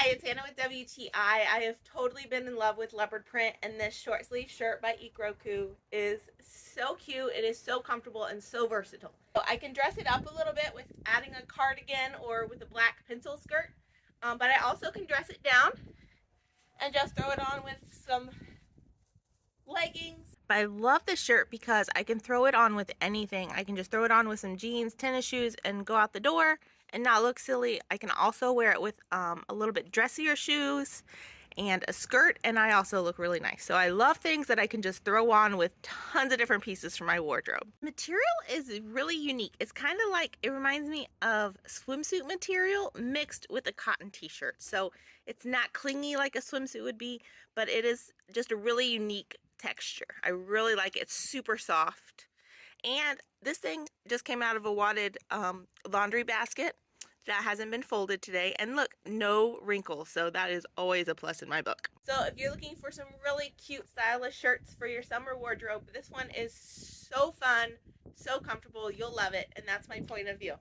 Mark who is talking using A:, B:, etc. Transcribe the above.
A: Hi, it's Anna with WTI. I have totally been in love with leopard print, and this short sleeve shirt by Ecrocoo is so cute. It is so comfortable and so versatile. So I can dress it up a little bit with adding a cardigan or with a black pencil skirt, but I also can dress it down and just throw it on with some leggings. I love this shirt because I can throw it on with anything. I can just throw it on with some jeans, tennis shoes, and go out the door and not look silly. I can also wear it with a little bit dressier shoes and a skirt, and I also look really nice. So I love things that I can just throw on with tons of different pieces for my wardrobe. Material is really unique. It's kind of like, it reminds me of swimsuit material mixed with a cotton t-shirt. So it's not clingy like a swimsuit would be, but it is just a really unique texture. I really like it. It's super soft. And this thing just came out of a wadded laundry basket that hasn't been folded today, and look, no wrinkles, so that is always a plus in my book. So if you're looking for some really cute stylish shirts for your summer wardrobe, this one is so fun, so comfortable, you'll love it, and that's my point of view.